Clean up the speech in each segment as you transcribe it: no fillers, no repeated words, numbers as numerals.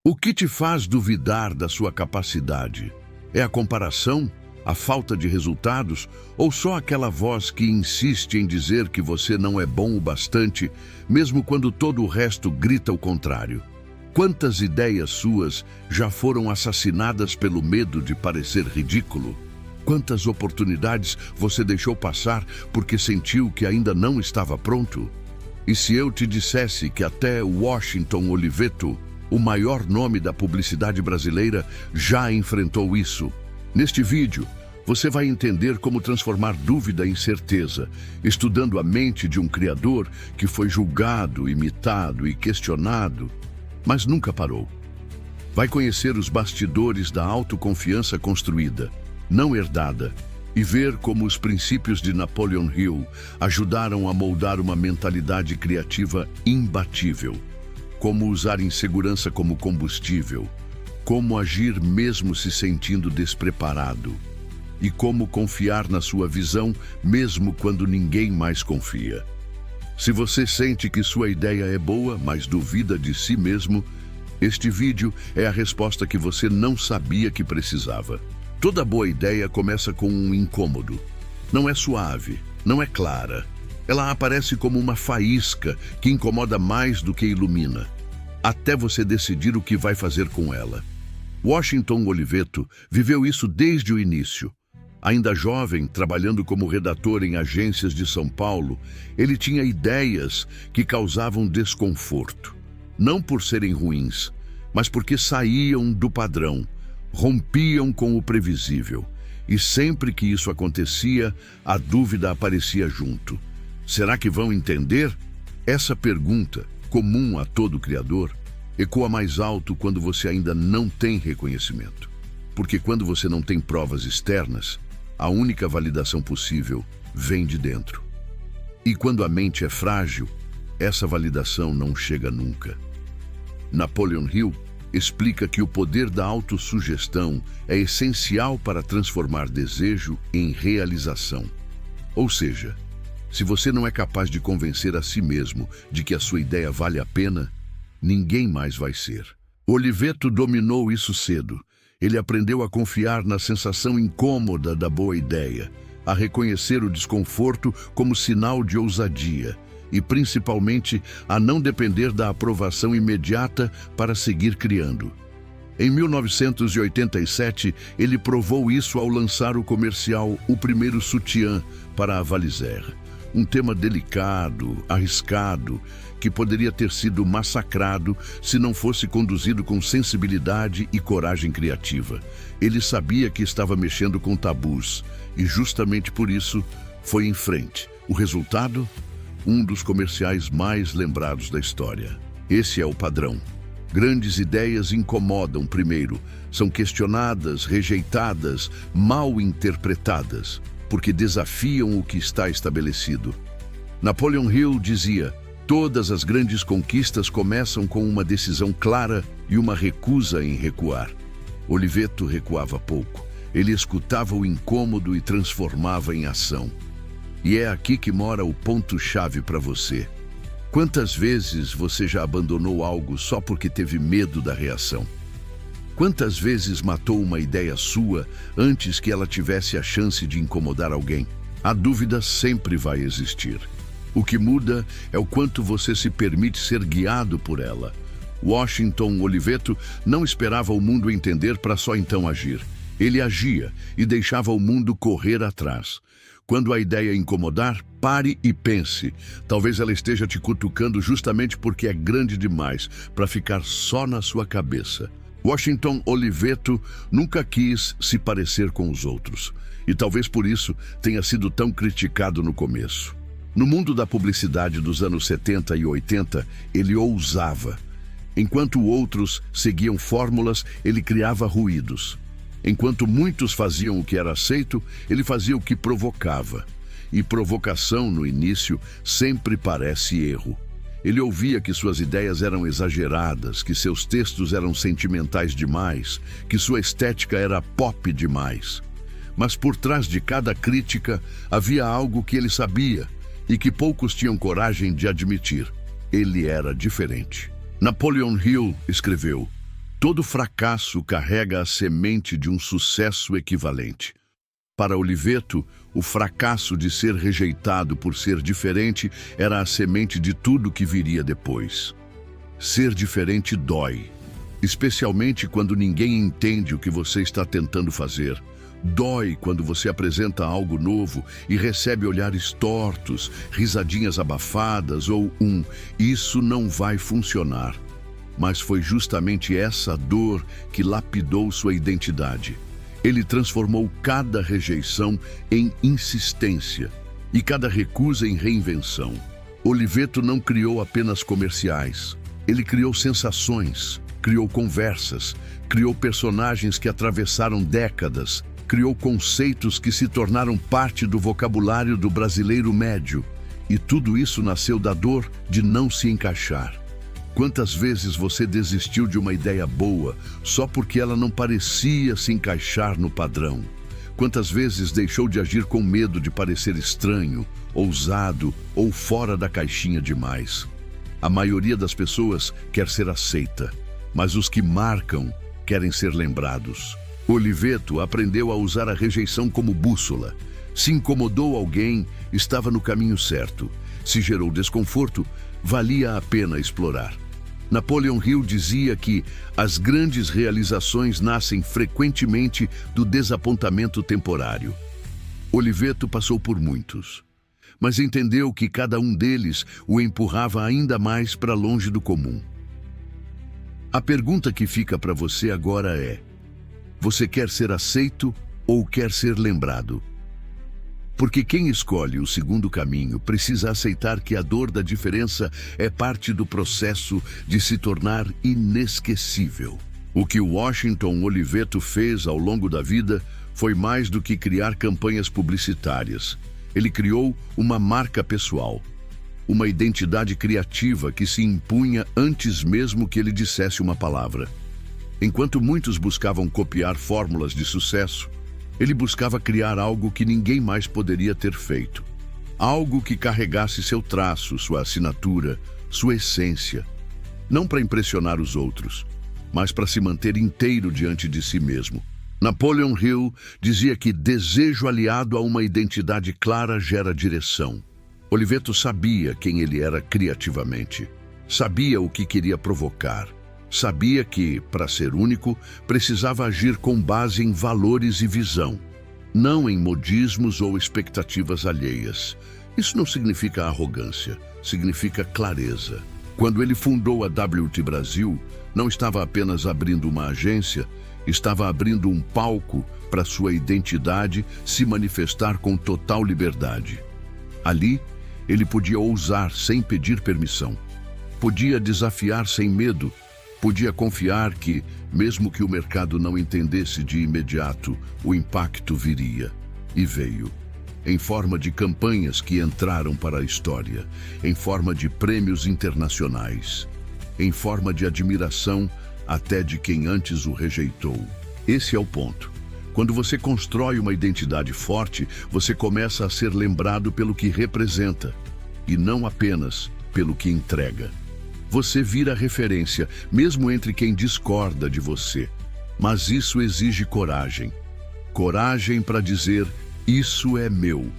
O que te faz duvidar da sua capacidade? É a comparação, a falta de resultados ou só aquela voz que insiste em dizer que você não é bom o bastante, mesmo quando todo o resto grita o contrário? Quantas ideias suas já foram assassinadas pelo medo de parecer ridículo? Quantas oportunidades você deixou passar porque sentiu que ainda não estava pronto? E se eu te dissesse que até Washington Oliveto, o maior nome da publicidade brasileira, já enfrentou isso? Neste vídeo, você vai entender como transformar dúvida em certeza, estudando a mente de um criador que foi julgado, imitado e questionado, mas nunca parou. Vai conhecer os bastidores da autoconfiança construída, não herdada, e ver como os princípios de Napoleon Hill ajudaram a moldar uma mentalidade criativa imbatível. Como usar insegurança como combustível, como agir mesmo se sentindo despreparado, e como confiar na sua visão mesmo quando ninguém mais confia. Se você sente que sua ideia é boa, mas duvida de si mesmo, este vídeo é a resposta que você não sabia que precisava. Toda boa ideia começa com um incômodo. Não é suave, não é clara. Ela aparece como uma faísca que incomoda mais do que ilumina, até você decidir o que vai fazer com ela. Washington Oliveto viveu isso desde o início. Ainda jovem, trabalhando como redator em agências de São Paulo, ele tinha ideias que causavam desconforto. Não por serem ruins, mas porque saíam do padrão, rompiam com o previsível. E sempre que isso acontecia, a dúvida aparecia junto. Será que vão entender? Essa pergunta, comum a todo criador, ecoa mais alto quando você ainda não tem reconhecimento. Porque quando você não tem provas externas, a única validação possível vem de dentro. E quando a mente é frágil, essa validação não chega nunca. Napoleon Hill explica que o poder da autossugestão é essencial para transformar desejo em realização. Ou seja, se você não é capaz de convencer a si mesmo de que a sua ideia vale a pena, ninguém mais vai ser. Oliveto dominou isso cedo. Ele aprendeu a confiar na sensação incômoda da boa ideia, a reconhecer o desconforto como sinal de ousadia e, principalmente, a não depender da aprovação imediata para seguir criando. Em 1987, ele provou isso ao lançar o comercial O Primeiro Sutiã para a Valizer. Um tema delicado, arriscado, que poderia ter sido massacrado se não fosse conduzido com sensibilidade e coragem criativa. Ele sabia que estava mexendo com tabus e justamente por isso foi em frente. O resultado? Um dos comerciais mais lembrados da história. Esse é o padrão. Grandes ideias incomodam primeiro, são questionadas, rejeitadas, mal interpretadas, porque desafiam o que está estabelecido. Napoleon Hill dizia: todas as grandes conquistas começam com uma decisão clara e uma recusa em recuar. Oliveto recuava pouco. Ele escutava o incômodo e transformava em ação. E é aqui que mora o ponto-chave para você. Quantas vezes você já abandonou algo só porque teve medo da reação? Quantas vezes matou uma ideia sua antes que ela tivesse a chance de incomodar alguém? A dúvida sempre vai existir. O que muda é o quanto você se permite ser guiado por ela. Washington Oliveto não esperava o mundo entender para só então agir. Ele agia e deixava o mundo correr atrás. Quando a ideia incomodar, pare e pense. Talvez ela esteja te cutucando justamente porque é grande demais para ficar só na sua cabeça. Washington Oliveto nunca quis se parecer com os outros, e talvez por isso tenha sido tão criticado no começo. No mundo da publicidade dos anos 70 e 80, ele ousava. Enquanto outros seguiam fórmulas, ele criava ruídos. Enquanto muitos faziam o que era aceito, ele fazia o que provocava. E provocação, no início, sempre parece erro. Ele ouvia que suas ideias eram exageradas, que seus textos eram sentimentais demais, que sua estética era pop demais. Mas por trás de cada crítica havia algo que ele sabia e que poucos tinham coragem de admitir. Ele era diferente. Napoleon Hill escreveu: Todo fracasso carrega a semente de um sucesso equivalente. Para Oliveto, o fracasso de ser rejeitado por ser diferente era a semente de tudo que viria depois. Ser diferente dói, especialmente quando ninguém entende o que você está tentando fazer. Dói quando você apresenta algo novo e recebe olhares tortos, risadinhas abafadas ou "isso não vai funcionar". Mas foi justamente essa dor que lapidou sua identidade. Ele transformou cada rejeição em insistência e cada recusa em reinvenção. Oliveto não criou apenas comerciais. Ele criou sensações, criou conversas, criou personagens que atravessaram décadas, criou conceitos que se tornaram parte do vocabulário do brasileiro médio. E tudo isso nasceu da dor de não se encaixar. Quantas vezes você desistiu de uma ideia boa só porque ela não parecia se encaixar no padrão? Quantas vezes deixou de agir com medo de parecer estranho, ousado ou fora da caixinha demais? A maioria das pessoas quer ser aceita, mas os que marcam querem ser lembrados. Oliveto aprendeu a usar a rejeição como bússola. Se incomodou alguém, estava no caminho certo. Se gerou desconforto, valia a pena explorar. Napoleon Hill dizia que as grandes realizações nascem frequentemente do desapontamento temporário. Oliveto passou por muitos, mas entendeu que cada um deles o empurrava ainda mais para longe do comum. A pergunta que fica para você agora é: você quer ser aceito ou quer ser lembrado? Porque quem escolhe o segundo caminho precisa aceitar que a dor da diferença é parte do processo de se tornar inesquecível. O que Washington Oliveto fez ao longo da vida foi mais do que criar campanhas publicitárias. Ele criou uma marca pessoal, uma identidade criativa que se impunha antes mesmo que ele dissesse uma palavra. Enquanto muitos buscavam copiar fórmulas de sucesso, ele buscava criar algo que ninguém mais poderia ter feito. Algo que carregasse seu traço, sua assinatura, sua essência. Não para impressionar os outros, mas para se manter inteiro diante de si mesmo. Napoleon Hill dizia que desejo aliado a uma identidade clara gera direção. Oliveto sabia quem ele era criativamente. Sabia o que queria provocar. Sabia que, para ser único, precisava agir com base em valores e visão, não em modismos ou expectativas alheias. Isso não significa arrogância, significa clareza. Quando ele fundou a WT Brasil, não estava apenas abrindo uma agência, estava abrindo um palco para sua identidade se manifestar com total liberdade. Ali, ele podia ousar sem pedir permissão, podia desafiar sem medo, podia confiar que, mesmo que o mercado não entendesse de imediato, o impacto viria. E veio. Em forma de campanhas que entraram para a história, em forma de prêmios internacionais, em forma de admiração até de quem antes o rejeitou. Esse é o ponto. Quando você constrói uma identidade forte, você começa a ser lembrado pelo que representa, e não apenas pelo que entrega. Você vira referência, mesmo entre quem discorda de você. Mas isso exige coragem. Coragem para dizer, isso é meu.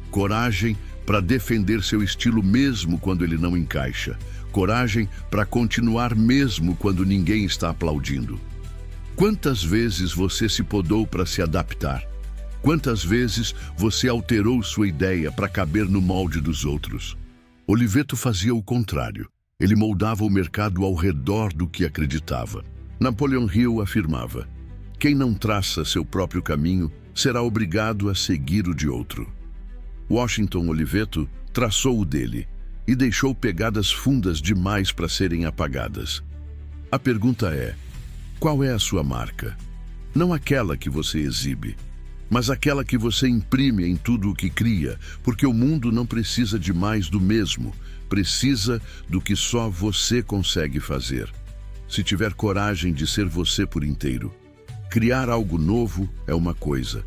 Coragem para defender seu estilo mesmo quando ele não encaixa. Coragem para continuar mesmo quando ninguém está aplaudindo. Quantas vezes você se podou para se adaptar? Quantas vezes você alterou sua ideia para caber no molde dos outros? Oliveto fazia o contrário. Ele moldava o mercado ao redor do que acreditava. Napoleon Hill afirmava: quem não traça seu próprio caminho será obrigado a seguir o de outro. Washington Oliveto traçou o dele e deixou pegadas fundas demais para serem apagadas. A pergunta é: qual é a sua marca? Não aquela que você exibe, mas aquela que você imprime em tudo o que cria, porque o mundo não precisa de mais do mesmo, precisa do que só você consegue fazer. Se tiver coragem de ser você por inteiro. Criar algo novo é uma coisa.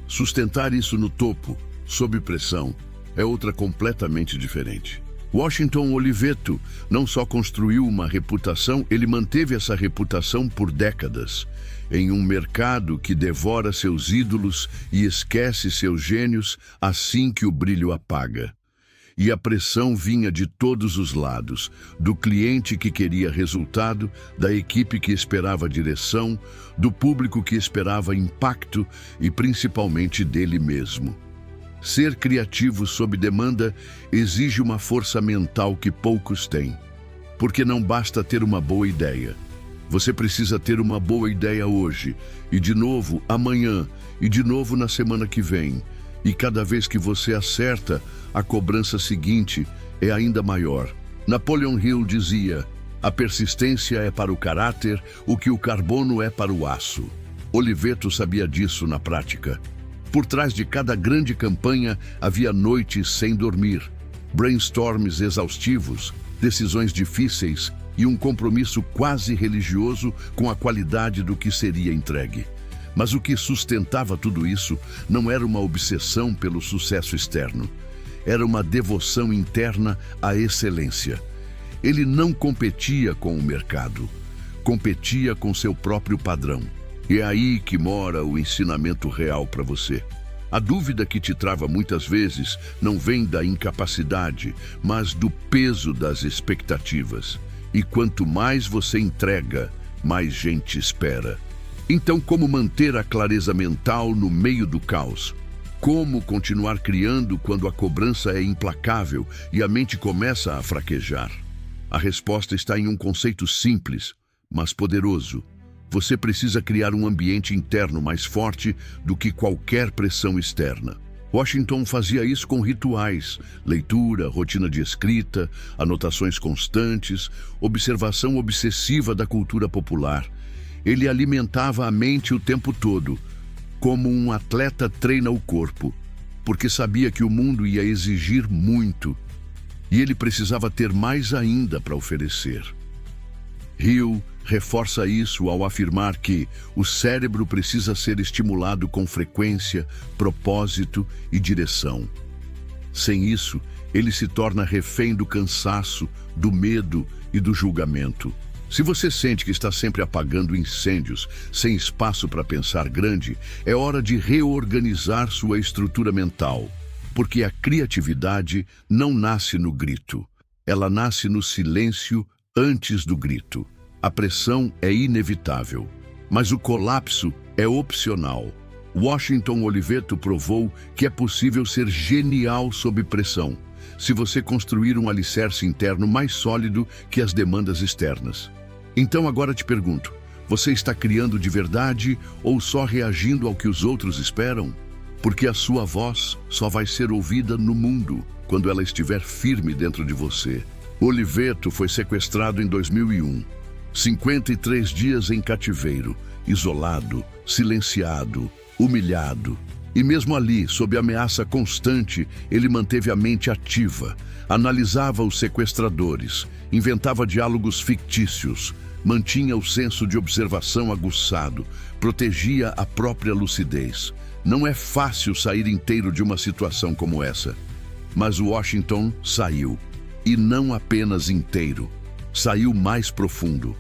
Sustentar isso no topo, sob pressão, é outra completamente diferente. Washington Oliveto não só construiu uma reputação, ele manteve essa reputação por décadas. Em um mercado que devora seus ídolos e esquece seus gênios assim que o brilho apaga. E a pressão vinha de todos os lados, do cliente que queria resultado, da equipe que esperava direção, do público que esperava impacto e principalmente dele mesmo. Ser criativo sob demanda exige uma força mental que poucos têm, porque não basta ter uma boa ideia. Você precisa ter uma boa ideia hoje, e de novo amanhã, e de novo na semana que vem. E cada vez que você acerta, a cobrança seguinte é ainda maior. Napoleon Hill dizia: a persistência é para o caráter o que o carbono é para o aço. Oliveto sabia disso na prática. Por trás de cada grande campanha havia noites sem dormir, brainstorms exaustivos, decisões difíceis e um compromisso quase religioso com a qualidade do que seria entregue. Mas o que sustentava tudo isso não era uma obsessão pelo sucesso externo. Era uma devoção interna à excelência. Ele não competia com o mercado, competia com seu próprio padrão. E é aí que mora o ensinamento real para você. A dúvida que te trava muitas vezes não vem da incapacidade, mas do peso das expectativas. E quanto mais você entrega, mais gente espera. Então, como manter a clareza mental no meio do caos? Como continuar criando quando a cobrança é implacável e a mente começa a fraquejar? A resposta está em um conceito simples, mas poderoso. Você precisa criar um ambiente interno mais forte do que qualquer pressão externa. Washington fazia isso com rituais, leitura, rotina de escrita, anotações constantes, observação obsessiva da cultura popular. Ele alimentava a mente o tempo todo, como um atleta treina o corpo, porque sabia que o mundo ia exigir muito e ele precisava ter mais ainda para oferecer. Hill reforça isso ao afirmar que o cérebro precisa ser estimulado com frequência, propósito e direção. Sem isso, ele se torna refém do cansaço, do medo e do julgamento. Se você sente que está sempre apagando incêndios, sem espaço para pensar grande, é hora de reorganizar sua estrutura mental, porque a criatividade não nasce no grito, ela nasce no silêncio antes do grito. A pressão é inevitável, mas o colapso é opcional. Washington Oliveto provou que é possível ser genial sob pressão, se você construir um alicerce interno mais sólido que as demandas externas. Então agora te pergunto, você está criando de verdade ou só reagindo ao que os outros esperam? Porque a sua voz só vai ser ouvida no mundo quando ela estiver firme dentro de você. Oliveto foi sequestrado em 2001. 53 dias em cativeiro, isolado, silenciado, humilhado. E mesmo ali, sob ameaça constante, ele manteve a mente ativa, analisava os sequestradores, inventava diálogos fictícios, mantinha o senso de observação aguçado, protegia a própria lucidez. Não é fácil sair inteiro de uma situação como essa. Mas Washington saiu. E não apenas inteiro. Saiu mais profundo.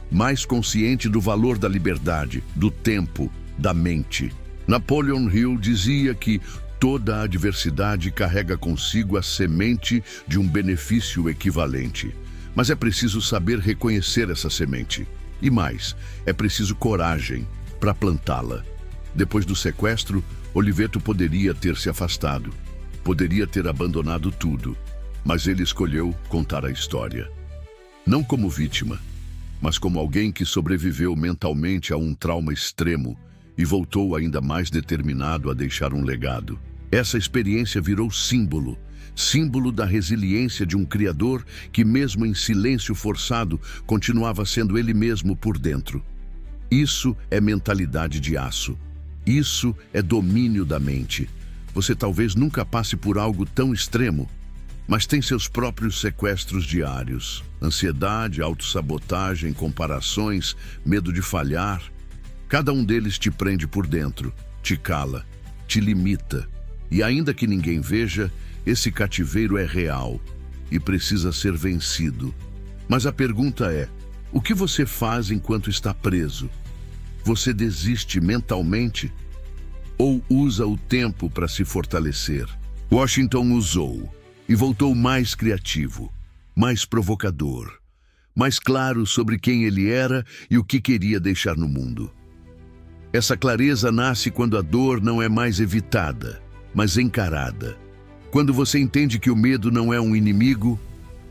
Mais consciente do valor da liberdade, do tempo, da mente. Napoleon Hill dizia que toda adversidade carrega consigo a semente de um benefício equivalente. Mas é preciso saber reconhecer essa semente. E mais, é preciso coragem para plantá-la. Depois do sequestro, Oliveto poderia ter se afastado. Poderia ter abandonado tudo. Mas ele escolheu contar a história. Não como vítima, mas como alguém que sobreviveu mentalmente a um trauma extremo e voltou ainda mais determinado a deixar um legado. Essa experiência virou símbolo da resiliência de um criador que, mesmo em silêncio forçado, continuava sendo ele mesmo por dentro. Isso é mentalidade de aço. Isso é domínio da mente. Você talvez nunca passe por algo tão extremo, mas tem seus próprios sequestros diários. Ansiedade, autossabotagem, comparações, medo de falhar. Cada um deles te prende por dentro, te cala, te limita. E ainda que ninguém veja, esse cativeiro é real. e precisa ser vencido. Mas a pergunta é: o que você faz enquanto está preso? Você desiste mentalmente ou usa o tempo para se fortalecer? Washington usou e voltou mais criativo, mais provocador, mais claro sobre quem ele era e o que queria deixar no mundo. Essa clareza nasce quando a dor não é mais evitada, mas encarada. Quando você entende que o medo não é um inimigo,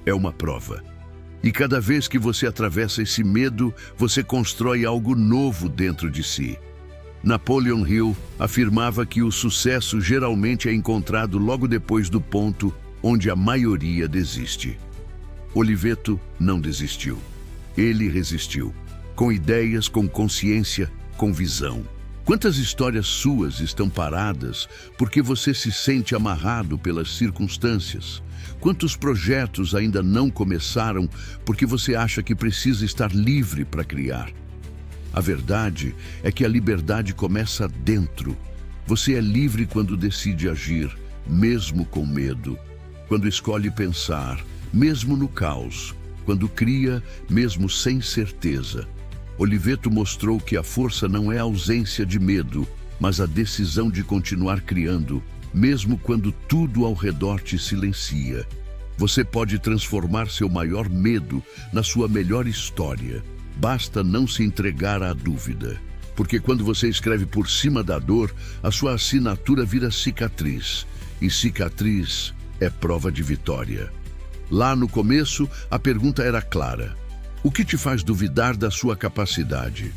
é uma prova. E cada vez que você atravessa esse medo, você constrói algo novo dentro de si. Napoleon Hill afirmava que o sucesso geralmente é encontrado logo depois do ponto onde a maioria desiste. Oliveto não desistiu. Ele resistiu, com ideias, com consciência, com visão. Quantas histórias suas estão paradas porque você se sente amarrado pelas circunstâncias? Quantos projetos ainda não começaram porque você acha que precisa estar livre para criar? A verdade é que a liberdade começa dentro. Você é livre quando decide agir, mesmo com medo. Quando escolhe pensar, mesmo no caos. Quando cria, mesmo sem certeza. Oliveto mostrou que a força não é a ausência de medo, mas a decisão de continuar criando, mesmo quando tudo ao redor te silencia. Você pode transformar seu maior medo na sua melhor história. Basta não se entregar à dúvida. Porque quando você escreve por cima da dor, a sua assinatura vira cicatriz. E cicatriz é prova de vitória. Lá no começo, a pergunta era clara: o que te faz duvidar da sua capacidade?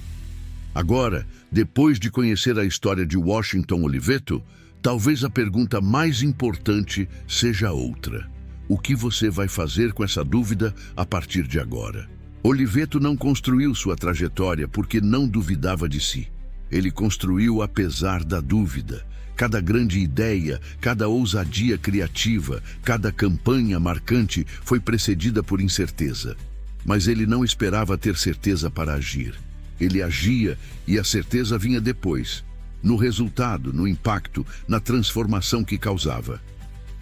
Agora, depois de conhecer a história de Washington Oliveto, talvez a pergunta mais importante seja outra. O que você vai fazer com essa dúvida a partir de agora? Oliveto não construiu sua trajetória porque não duvidava de si. Ele construiu apesar da dúvida. Cada grande ideia, cada ousadia criativa, cada campanha marcante foi precedida por incerteza. Mas ele não esperava ter certeza para agir. Ele agia e a certeza vinha depois, no resultado, no impacto, na transformação que causava.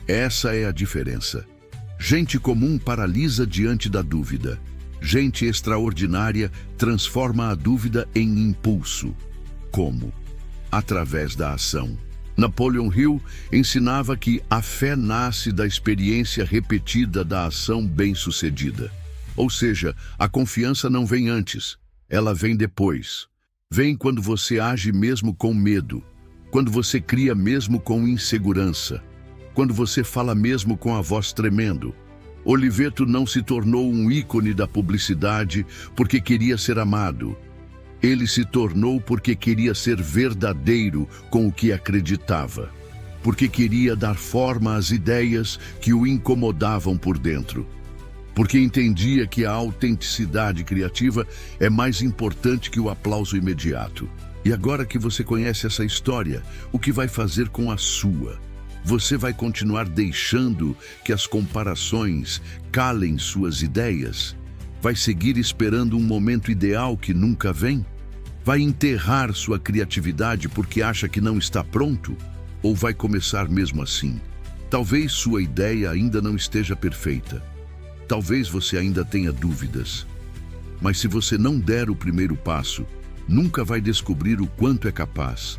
Essa é a diferença. Gente comum paralisa diante da dúvida. Gente extraordinária transforma a dúvida em impulso. Como? Através da ação. Napoleon Hill ensinava que a fé nasce da experiência repetida da ação bem-sucedida. Ou seja, a confiança não vem antes, ela vem depois. Vem quando você age mesmo com medo, quando você cria mesmo com insegurança, quando você fala mesmo com a voz tremendo. Oliveto não se tornou um ícone da publicidade porque queria ser amado. Ele se tornou porque queria ser verdadeiro com o que acreditava, porque queria dar forma às ideias que o incomodavam por dentro, porque entendia que a autenticidade criativa é mais importante que o aplauso imediato. E agora que você conhece essa história, o que vai fazer com a sua? Você vai continuar deixando que as comparações calem suas ideias? Vai seguir esperando um momento ideal que nunca vem? Vai enterrar sua criatividade porque acha que não está pronto? Ou vai começar mesmo assim? Talvez sua ideia ainda não esteja perfeita. Talvez você ainda tenha dúvidas. Mas se você não der o primeiro passo, nunca vai descobrir o quanto é capaz.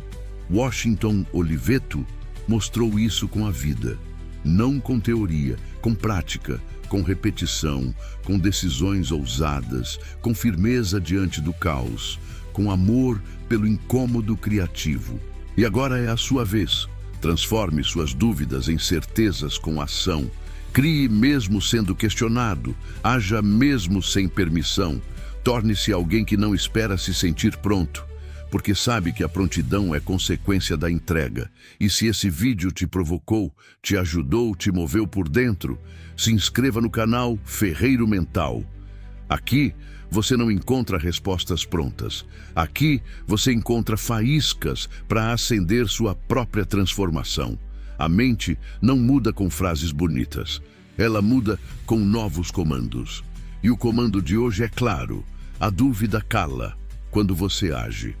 Washington Oliveto mostrou isso com a vida. Não com teoria, com prática, com repetição, com decisões ousadas, com firmeza diante do caos, com amor pelo incômodo criativo. E agora é a sua vez. Transforme suas dúvidas em certezas com ação. Crie mesmo sendo questionado. Haja mesmo sem permissão. Torne-se alguém que não espera se sentir pronto, porque sabe que a prontidão é consequência da entrega. E se esse vídeo te provocou, te ajudou, te moveu por dentro, se inscreva no canal Ferreiro Mental. Aqui você não encontra respostas prontas. Aqui você encontra faíscas para acender sua própria transformação. A mente não muda com frases bonitas. Ela muda com novos comandos. E o comando de hoje é claro: a dúvida cala quando você age.